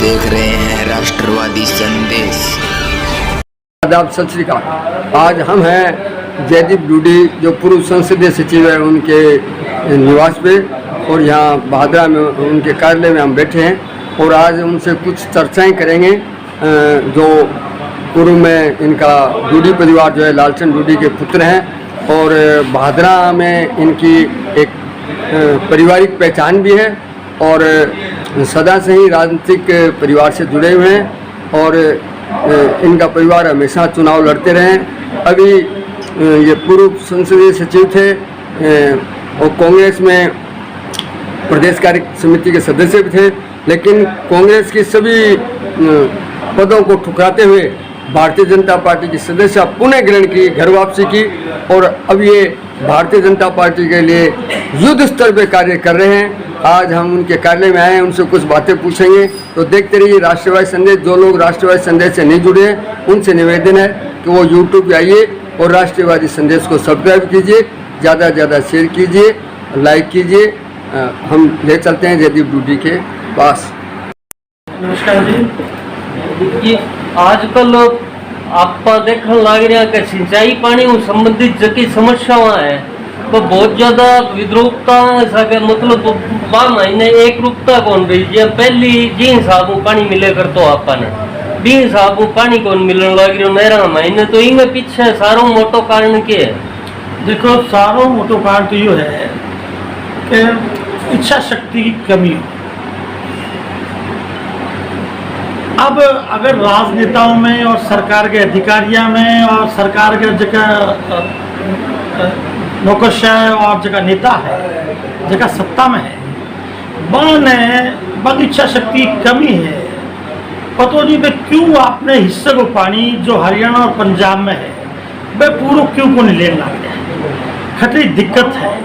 देख रहे हैं राष्ट्रवादी संदेश। आदाब, सत श्री अकाल। आज हम हैं जयदीप डूडी जो पूर्व संसदीय सचिव है उनके निवास पे, और यहाँ भादरा में उनके कार्यालय में हम बैठे हैं और आज उनसे कुछ चर्चाएं करेंगे। जो पूर्व में इनका डूडी परिवार जो है लालचंद डूडी के पुत्र हैं और भादरा में इनकी एक पारिवारिक पहचान भी है और सदा से ही राजनीतिक परिवार से जुड़े हुए हैं और इनका परिवार हमेशा चुनाव लड़ते रहे। अभी ये पूर्व संसदीय सचिव थे और कांग्रेस में प्रदेश कार्य समिति के सदस्य भी थे, लेकिन कांग्रेस की सभी पदों को ठुकराते हुए भारतीय जनता पार्टी की सदस्य पुनः ग्रहण की, घर वापसी की और अब ये भारतीय जनता पार्टी के लिए युद्ध स्तर पर कार्य कर रहे हैं। आज हम उनके कार्यालय में आए हैं, उनसे कुछ बातें पूछेंगे। तो देखते रहिए राष्ट्रवादी संदेश। जो लोग राष्ट्रवादी संदेश से नहीं जुड़े हैं उनसे निवेदन है कि वो यूट्यूब पे आइए और राष्ट्रवादी संदेश को सब्सक्राइब कीजिए, ज़्यादा से ज़्यादा शेयर कीजिए, लाइक कीजिए। हम ले चलते हैं जयदीप डूडी के पास। नमस्कार जी। आजकल आप देखने लग रहा कि सिंचाई पानी संबंधित जकी समस्याएं हैं वो बहुत ज़्यादा विद्रूपता मतलब वह महीने एक रूपता कौन रही है। पहली जी हिसाब पानी मिले कर तो आपने बी हिसाब पानी कौन मिलने लग रही नहरा महीने, तो इनमें पीछे सारो मोटो कारण के है। देखो, सारो मोटो कारण तो ये है कि इच्छा शक्ति की कमी। अब अगर राजनेताओं में और सरकार के अधिकारियों में और सरकार के जगह नौकरशाह और जगह नेता है, जगह सत्ता में है, बन इच्छा शक्ति की कमी है। पता नहीं भाई क्यों आपने हिस्से को पानी जो हरियाणा और पंजाब में है वह पूरा क्यों को नहीं लेने लग रहा है। खतरी दिक्कत है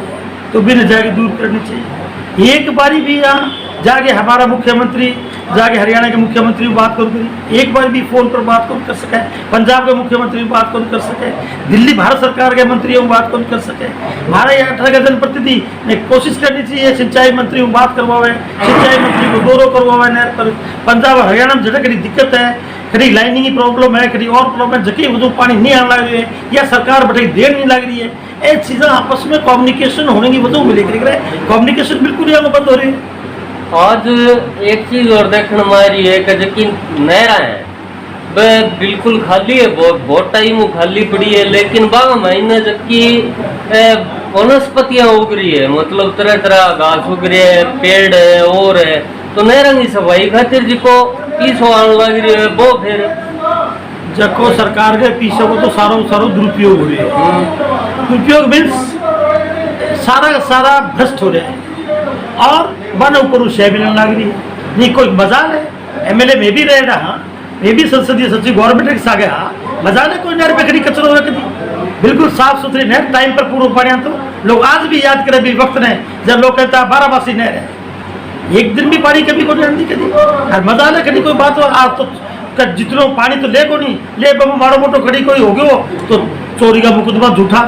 तो भी न जाके दूर करनी चाहिए। एक बारी भी यहाँ जाके हमारा मुख्यमंत्री जाके हरियाणा के मुख्यमंत्री बात करी, एक बार भी फोन पर बात कौन कर सके, पंजाब के मुख्यमंत्री बात कौन कर सके, दिल्ली भारत सरकार के मंत्रियों बात कौन कर सके। हमारे 18 जनप्रतिनिधि ने कोशिश करनी चाहिए सिंचाई मंत्री बात करवावे, सिंचाई मंत्री को दौरो करवावे नहर पर। पंजाब और हरियाणा में जगह कहीं दिक्कत है, कहीं लाइनिंग की प्रॉब्लम है, कहीं और प्रॉब्लम है, जगह वो पानी नहीं आने लग रही है या सरकार बटे देर नहीं लग रही है। ये चीज़ें आपस में कम्युनिकेशन होने की वजह मिले कम्युनिकेशन बिल्कुल यहाँ बंद हो रही है। आज एक चीज और देखने मारी है कि जबकि नहरा है वह बिल्कुल खाली है, बहुत टाइम खाली पड़ी है, लेकिन बारह महीने जबकि वनस्पतियां उग रही है, मतलब तरह तरह घास उग रही है, पेड़ है और है, तो नहरा की सफाई खातिर जिको पीछो आने लग रही है वो फिर जको सरकार के पीछे को तो सारो दुरुपयोग हो रही है। दुरुपयोग मीन्स सारा भ्रष्ट हो रहा है और बन ऊपर शय मिलने लग रही है। नहीं कोई मजाल है, एमएलए में भी रह रहा, मैं भी संसदीय सचिव गवर्नमेंट के साथ गया, मजाल है कोई नहर पे खड़ी कचरो रख दी, बिल्कुल साफ सुथरी नहर टाइम पर पूरा पानी। तो लोग आज भी याद करें भी वक्त ने जब लोग कहता है 12 मासी नहर है, एक दिन भी पानी कभी को नहीं कभी और मजाल है कभी कोई बात आज तो जितनो पानी तो ले को नहीं ले माड़ो मोटो खड़ी कोई हो गयो तो चोरी का मुकदमा झूठा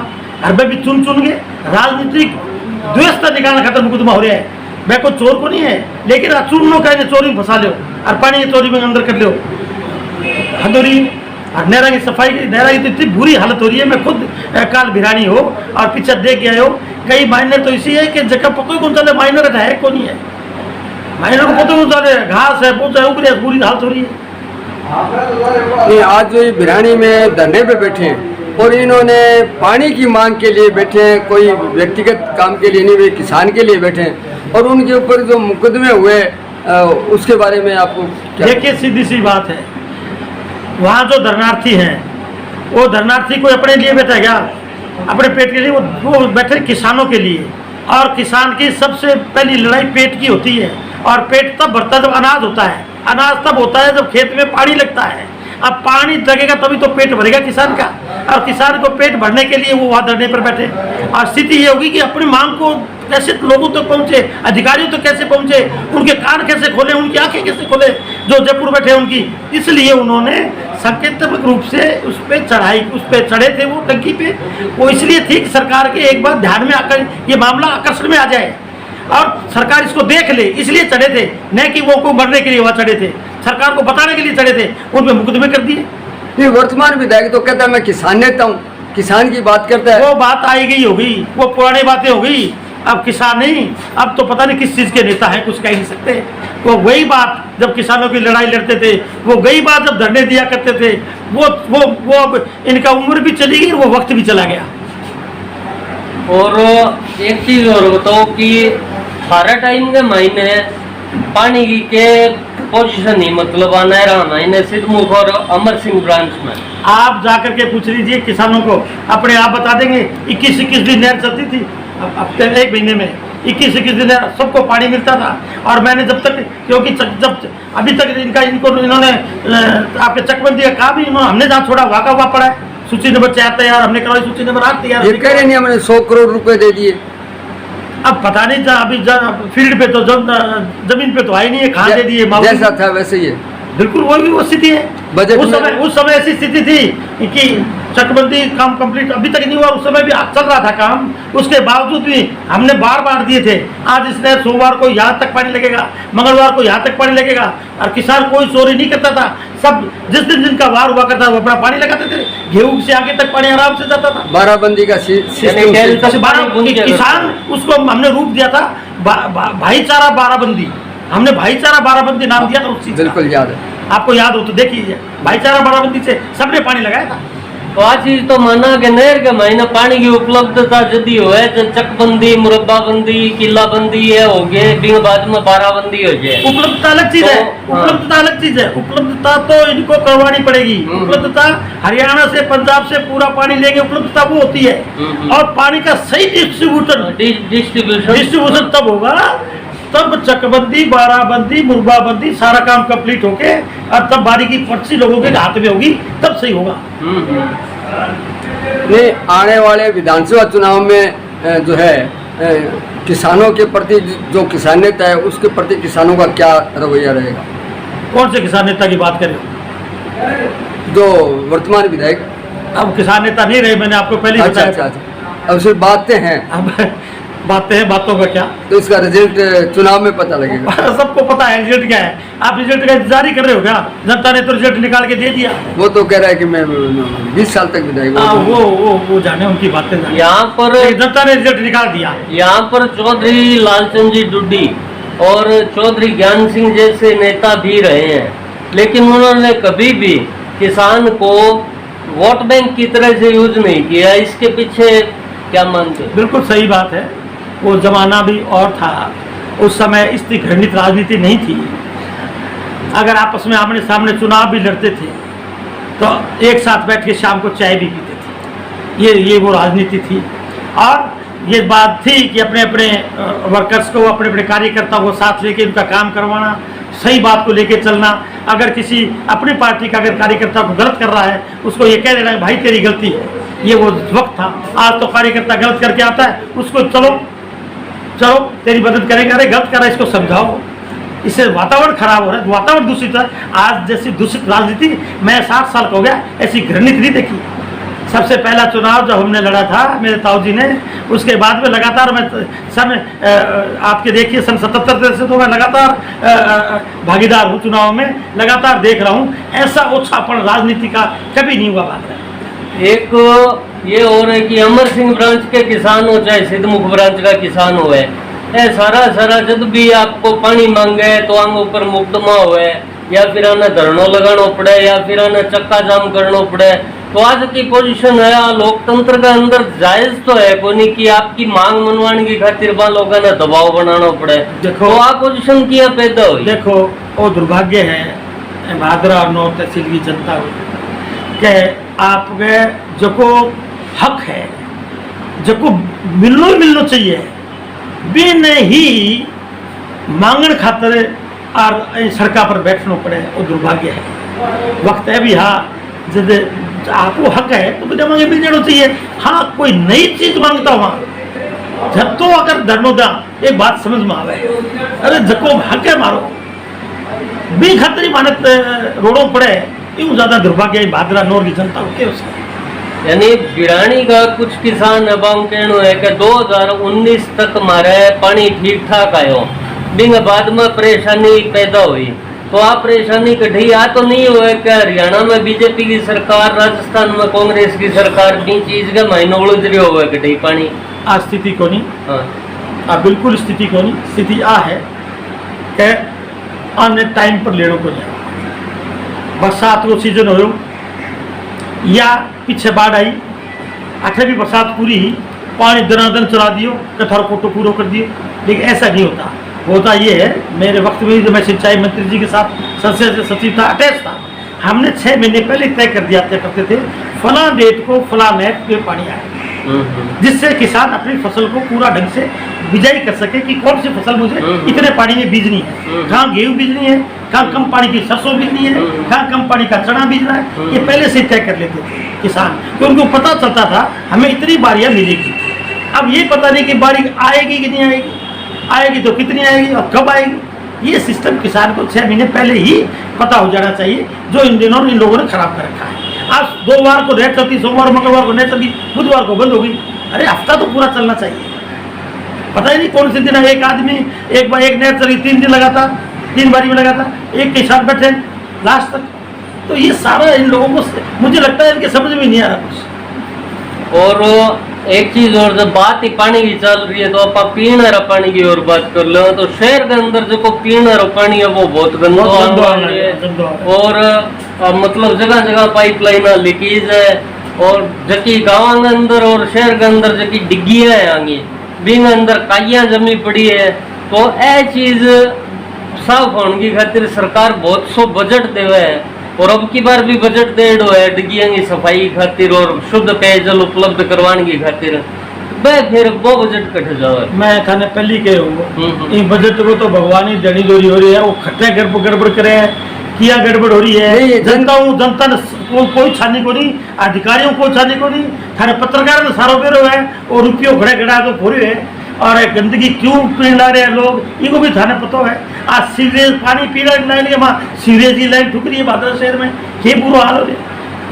हर भी चुन के राजनीतिक द्वेषता निकालने खातर मुकदमा हो रहा है। मैं कोई चोर को नहीं है, लेकिन चुनो कहीं चोरी में फंसा लो और पानी की चोरी में अंदर कर लो हदोरी। और नहरा की सफाई, नहरा की तो इतनी बुरी हालत हो रही है। मैं खुद काल भिरानी हो और पीछे देख गया हो, कई मायने तो इसी है कि जगह पको कौन चले माइनर है को नहीं है, माइनर को पता कौन चले घास है पोचा उगरे बुरी हालत हो रही है। आज जो ये भिरानी में धरने पे बैठे हैं और इन्होंने पानी की मांग के लिए बैठे हैं, कोई व्यक्तिगत काम के लिए नहीं, वे किसान के लिए बैठे हैं और उनके ऊपर जो मुकदमे हुए उसके बारे में आपको देखिए सीधी सी बात है, वहाँ जो धरनार्थी हैं वो धरनार्थी कोई अपने लिए बैठा क्या, अपने पेट के लिए, वो बैठे किसानों के लिए। और किसान की सबसे पहली लड़ाई पेट की होती है और पेट तब भरता है जब अनाज होता है, अनाज तब होता है जब खेत में पानी लगता है। अब पानी लगेगा तभी तो पेट भरेगा किसान का, और किसान को पेट भरने के लिए वो वहाँ धरने पर बैठे। और स्थिति ये होगी कि अपनी मांग को कैसे लोगों तक पहुँचे, अधिकारियों तक कैसे पहुँचे, उनके कान कैसे खोले, उनकी आंखें कैसे खोले जो जयपुर बैठे उनकी। इसलिए उन्होंने संकेतात्मक रूप से उस पर चढ़े थे वो टंकी पे। वो इसलिए थी कि सरकार के एक बार ध्यान में आकर ये मामला आकर्षण में आ जाए और सरकार इसको देख ले इसलिए चढ़े थे, न कि वो को मरने के लिए वहाँ चढ़े थे, सरकार को बताने के लिए चढ़े थे, उन पे मुकदमे कर दिए। ये वर्तमान विधायक तो कहता है मैं किसान नेता हूँ, किसान की बात करता है। वो बात आई गई होगी, वो पुरानी बातें हो गई, अब किसान नहीं, अब तो पता नहीं किस चीज़ के नेता है, कुछ कह नहीं सकते। वो वही बात जब किसानों की लड़ाई लड़ते थे, वो वही बात जब धरने दिया करते थे, वो अब इनका उम्र भी चली गई, वो वक्त भी चला गया। और एक चीज और बताओ कि सारा टाइम के महीने पानी की के पोजीशन ही मतलब आना रहना इन्हें सिद्धमुख और अमर सिंह ब्रांच में आप जाकर के पूछ लीजिए किसानों को, अपने आप बता देंगे। 21-21 दिन नहर चलती थी, अब एक महीने में 21-21 दिन सबको पानी मिलता था। और मैंने जब तक, क्योंकि जब अभी तक इन्होंने आपके चकबंदी का काम ही हमने जहाँ छोड़ा वहाँ का वहाँ पड़ा है। सूची नंबर 4 तैयार हमने करवाई, सूची नंबर 8 तैयार। ये कह रहे नहीं हमने 100 करोड़ रुपए दे दिए। अब पता नहीं था, अभी फील्ड पे तो जमीन पे तो आई नहीं है, कहाँ दे दिए। जैसा था वैसे ही है, बिल्कुल वो स्थिति है। बजट उस समय ऐसी स्थिति थी कि चकबंदी काम कंप्लीट अभी तक नहीं हुआ, उस समय भी चल रहा था काम, उसके बावजूद भी हमने बार दिए थे। आज इसने सोमवार को यहाँ तक पानी लगेगा, मंगलवार को यहाँ तक पानी लगेगा, और किसान कोई चोरी नहीं करता था। सब जिस दिन जिनका वार हुआ करता वो अपना पानी लगाते थे, गेहूं से आगे तक पानी आराम से जाता था। बाराबंदी का किसान उसको हमने रूप दिया था भाईचारा बाराबंदी, हमने भाईचारा बाराबंदी नाम दिया था उस चीज। बिल्कुल याद है, आपको याद हो तो देखिए, भाईचारा बाराबंदी से सबने पानी लगाया था। तो आज चीज तो माना कि नहर के महीने पानी की उपलब्धता यदि हो जो चकबंदी, मुरब्बाबंदी, किलाबंदी है हो गए, बिंग बाद में बाराबंदी हो जाए। उपलब्धता अलग चीज है, उपलब्धता अलग चीज है। उपलब्धता तो इनको करवानी पड़ेगी। उपलब्धता हरियाणा से पंजाब से पूरा पानी लेंगे, उपलब्धता वो होती है। और पानी का सही डिस्ट्रीब्यूशन तब होगा, तब चकबंदी, बाराबंदी, मुरब्बाबंदी सारा काम कंप्लीट होके और तब बारी की पर्ची लोगों के हाथ में होगी, तब सही होगा। नहीं, आने वाले विधानसभा चुनाव में जो है किसानों के प्रति जो किसान नेता है उसके प्रति किसानों का क्या रवैया रहेगा? कौन से किसान नेता की बात करें? जो वर्तमान विधायक। अब किसान नेता नहीं रहे, मैंने आपको पहले ही बताया। अच्छा। अब सिर्फ बातें हैं। अब बातें हैं, बातों का क्या? तो इसका रिजल्ट चुनाव में पता लगेगा। सबको पता है रिजल्ट क्या है। आप रिजल्ट का इंतजार ही कर रहे हो क्या? जनता ने तो रिजल्ट निकाल के दे दिया। वो तो कह रहा है कि मैं 20 साल तक विधायक हूँ। वो जाने उनकी बातें। यहाँ पर जनता ने रिजल्ट निकाल दिया। यहाँ पर चौधरी लालचंद जी डुड्डी और चौधरी ज्ञान सिंह जैसे नेता भी रहे हैं, लेकिन उन्होंने कभी भी किसान को वोट बैंक की तरह से यूज नहीं किया। इसके पीछे क्या मानते? बिल्कुल सही बात है। वो जमाना भी और था, उस समय इतनी घृणित राजनीति नहीं थी। अगर आपस में आमने सामने चुनाव भी लड़ते थे तो एक साथ बैठ के शाम को चाय भी पीते थे। ये वो राजनीति थी। और ये बात थी कि अपने अपने वर्कर्स को, अपने अपने कार्यकर्ताओं को साथ लेके उनका काम करवाना, सही बात को लेके चलना। अगर किसी अपनी पार्टी का अगर कार्यकर्ता को गलत कर रहा है, उसको ये कह देना है भाई तेरी गलती है। ये वो वक्त था। आज तो कार्यकर्ता गलत करके आता है, उसको चलो तेरी मदद करेंगे, अरे गलत कर रहा है इसको समझाओ। इससे वातावरण खराब हो रहा है, वातावरण दूषित है। आज जैसी दूषित राजनीति मैं 60 साल का हो गया, ऐसी घृणित नहीं देखी। सबसे पहला चुनाव जब हमने लड़ा था मेरे ताऊ जी ने, उसके बाद में लगातार मैं आपके देखिए सन 77 से तो मैं लगातार भागीदार हूँ चुनाव में, लगातार देख रहा हूँ। ऐसा ओछापन राजनीति का कभी नहीं हुआ। बात है एक ये हो रहा है कि अमर सिंह ब्रांच के किसान हो चाहे सिद्धमुख ब्रांच का किसान हो, सारा जब भी आपको पानी मांगे तो आंग ऊपर मुकदमा हुए, या फिर आने धरनो लगाना पड़े, या फिर आने चक्का जाम करना पड़े। तो आज की पोजीशन है लोकतंत्र के अंदर जायज तो है को नहीं कि आपकी मांग मनवाने की खातिर लोगों ने दबाव बनाना पड़े। देखो तो आप पोजीशन किया पैदा हुई। देखो वो दुर्भाग्य है भादरा और नौ तहसील की जनता के आपके जो को हक है, जो को मिलना चाहिए, बिन ही मांगण खातर और सड़का पर बैठना पड़े, वो दुर्भाग्य है। वक्त है भी हाँ, जब आपको हक है तो बिना मांगे मिल जाना चाहिए। हाँ, कोई नई चीज मांगता वहाँ जब तो अगर धर्मोदा एक बात समझ में आवे, अरे जको हक है मारो बी खातरी मानत रोड़ों पड़े, यूँ ज्यादा दुर्भाग्य है भादरा नौर की जनता को। यानी बिरानी का कुछ किसान अब हम कहना है कि 2019 तक हमारे पानी ठीक ठाक आयो, बिंग बाद में परेशानी पैदा हुई। तो आप परेशानी कढ़ी आ तो नहीं हुआ कि हरियाणा में बीजेपी की सरकार, राजस्थान में कांग्रेस की सरकार की चीज का महीना उलझ रही हुआ कढ़ी पानी आ स्थिति को नहीं, हाँ बिल्कुल स्थिति को नहीं। स्थिति आ है कि आने टाइम पर लेने को जाए, बरसात को सीजन हो या पीछे बाढ़ आई, आखिर भी बरसात पूरी ही पानी दनादन चला दियो, कथार को तो पूरा कर दियो, लेकिन ऐसा नहीं होता। होता ये है, मेरे वक्त में जब मैं सिंचाई मंत्री जी के साथ संसदीय सचिव था, अटैच था, हमने 6 महीने पहले तय कर दिया करते थे फला डेट को फला नेट पे पानी आए, जिससे किसान अपनी फसल को पूरा ढंग से बिजाई कर सके कि कौन सी फसल मुझे इतने पानी में बीजनी है, कहाँ गेहूँ बीजनी है, कहाँ कम पानी की सरसों बीजनी है, कहाँ कम पानी का चना बीजना है, ये पहले से तय कर लेते थे किसान, तो उनको पता चलता था हमें इतनी बारियां मिलेगी। अब ये पता नहीं कि बारी आएगी कि नहीं आएगी, आएगी तो कितनी आएगी और कब आएगी, ये सिस्टम किसान को 6 महीने पहले ही पता हो जाना चाहिए, जो इन दिनों इन लोगों ने खराब कर रखा है। आज 2 बार को नेट चलती, सोमवार मंगलवार को नेट चलती, बुधवार को बंद हो गई। अरे हफ्ता तो पूरा चलना चाहिए, पता ही नहीं कौन से दिन है। एक आदमी एक बार एक नेट चली 3 दिन लगा था, 3 बारी में लगा था, एक के साथ बैठे लास्ट तक। तो ये सारा इन लोगों को मुझे लगता है इनके समझ में नहीं आ रहा कुछ। और एक चीज और, जब बात ही पानी की चल रही है तो आप पीने वाला पानी की और बात कर लो, तो शहर के अंदर जो पीने वाला पानी है वो बहुत गंदा है, और मतलब जगह जगह पाइपलाइन लीकेज है, और जबकि गाँव के अंदर और शहर के अंदर जबकि डिग्गियां है आगे बिंग अंदर काइयां जमी पड़ी है। तो यह चीज साफ होने की खातिर सरकार बहुत सो बजट देवे है, और अब की बार भी बजट देड़ो है डिग्गियां की सफाई खातिर और शुद्ध पेयजल उपलब्ध करवाने की खातिर, वह फिर वो बजट कट जाओ। मैं थाने पहली के हूँ, इन बजट को तो भगवान ही जड़ी दोरी हो रही है, वो खट्टे गड़बड़ करे हैं, किया गड़बड़ हो रही है। जनता ने कोई छानी को नहीं, अधिकारियों को छानी को नहीं, थाने पत्रकार ने सारो बेरो है और रुपये घड़े घड़ा के भोरे है, और गंदगी क्यों पीने ला रहे हैं लोग, इनको भी थाने पता है। आज सीवरेज पानी पीने लाइन के वहाँ सीवरेज की लाइन ठुक रही है भादरा शहर में, क्या बुरा हाल हो रहा है,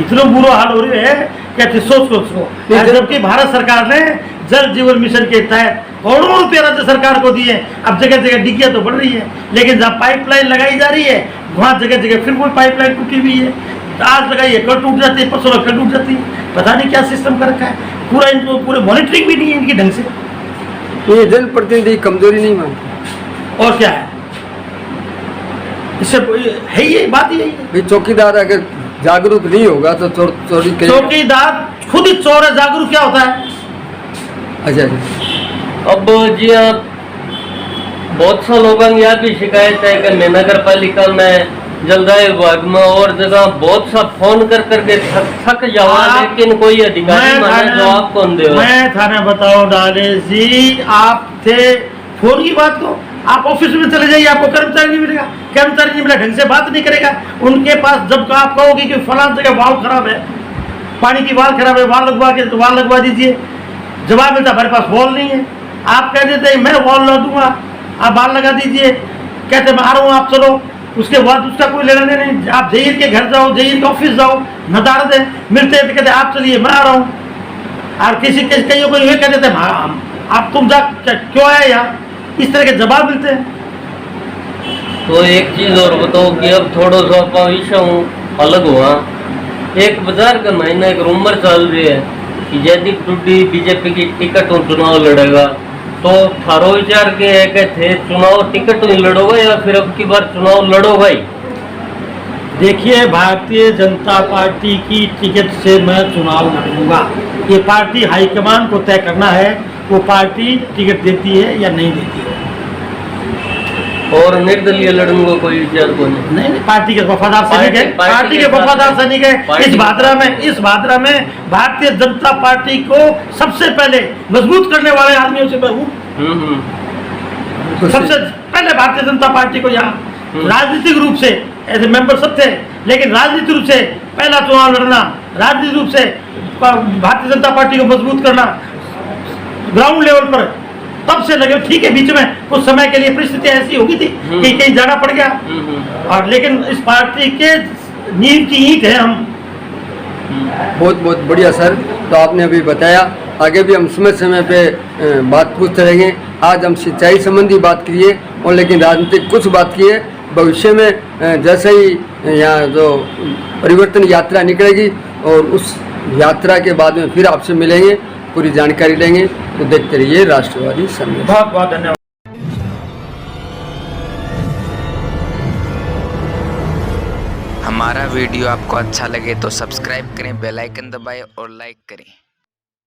इतना बुरा हाल हो रहा है क्या सोच को। जबकि भारत सरकार ने जल जीवन मिशन के तहत करोड़ों रुपये राज्य सरकार को दिए, अब जगह जगह डिग्गियां तो बढ़ रही है, लेकिन जहाँ पाइपलाइन लगाई जा रही है वहाँ जगह जगह फिर कोई पाइपलाइन टूटी हुई है, आज लगाइए कल टूट जाती है, परसों कल टूट जाती है, पता नहीं क्या सिस्टम कर रखा है पूरा, इनको पूरे मॉनिटरिंग भी नहीं है इनकी ढंग से। ये जनप्रतिनिधि कमजोरी नहीं मानते, और क्या है इससे है, ये बात ही है। चौकीदार अगर जागरूक नहीं होगा तो चोरी करेगा। चौकीदार खुद ही चोर है, जागरूक क्या होता है। अच्छा अब जी आप बहुत सा लोगों की यहाँ भी शिकायत है कि मैं नगर पालिका में जलदाय विभाग में और जगह बहुत सा फोन कर करके थक जावा, लेकिन कोई अधिकारी माने जवाब कौन दे। मैं थाने बताओ डाले जी, आप थे फोन की बात को, आप ऑफिस में चले जाइए, आपको कर्मचारी नहीं मिलेगा, कर्मचारी नहीं मिलेगा, ढंग से बात नहीं करेगा उनके पास। जब आप कहोगे कि फलां जगह वाल्व खराब है, पानी की वाल्व खराब है, वाल्व लगवा दीजिए, जवाब मिलता हमारे पास वॉल नहीं है। आप कह देते मैं वॉल लगा दूंगा, आप बाल लगा दीजिए, कहते मैं आ रहा हूँ आप चलो, उसके बाद उसका कोई लेना नहीं। आप जहीर के घर जाओ, जहीर के ऑफिस जाओ, नदारत है, मिलते हैं तो कहते आप चलिए मैं आ रहा हूँ, और किसी कईयों को ये कह देते आप तुम जा क्यों आए यहाँ, इस तरह के जवाब मिलते हैं। तो एक चीज और बताओ कि अब थोड़ा सा विषय अलग हुआ, एक बाजार का महीना एक रूमर चल रही है कि जयदीप टुड्डी बीजेपी की टिकट और चुनाव लड़ेगा, तो थारो विचार के है कि थे चुनाव टिकट ही लड़ोगे या फिर अब की बार चुनाव लड़ोगे? देखिए, भारतीय जनता पार्टी की टिकट से मैं चुनाव लड़ूंगा, ये पार्टी हाईकमान को तय करना है, वो पार्टी टिकट देती है या नहीं देती है। और निर्दलीय लड़ने को कोई विचार को नहीं, पार्टी के वफादार सैनिक है, पार्टी के वफादार सैनिक है। इस भादरा में भारतीय जनता पार्टी को सबसे पहले मजबूत करने वाले आदमियों से मैं हूँ। सबसे पहले भारतीय जनता पार्टी को यहाँ राजनीतिक रूप से ऐसे मेंबर सब थे, लेकिन राजनीतिक रूप से पहला चुनाव लड़ना, राजनीतिक रूप से भारतीय जनता पार्टी को मजबूत करना ग्राउंड लेवल पर तब से लगे। ठीक है, बीच में कुछ समय के लिए परिस्थिति ऐसी होगी थी कि कहीं जाना पड़ गया, और लेकिन इस पार्टी के नींव की ईंट है हम, बहुत बहुत बढ़िया सर। तो आपने अभी बताया, आगे भी हम समय समय पे बात पूछते रहेंगे। आज हम सिंचाई संबंधी बात किए और लेकिन राजनीतिक कुछ बात की है। भविष्य में जैसे ही यहाँ जो परिवर्तन यात्रा निकलेगी और उस यात्रा के बाद में फिर आपसे मिलेंगे, पूरी जानकारी लेंगे। तो देखते रहिए राष्ट्रवादी संदेश। बहुत बहुत धन्यवाद। हमारा वीडियो आपको अच्छा लगे तो सब्सक्राइब करें, बेल आइकन दबाएं और लाइक करें।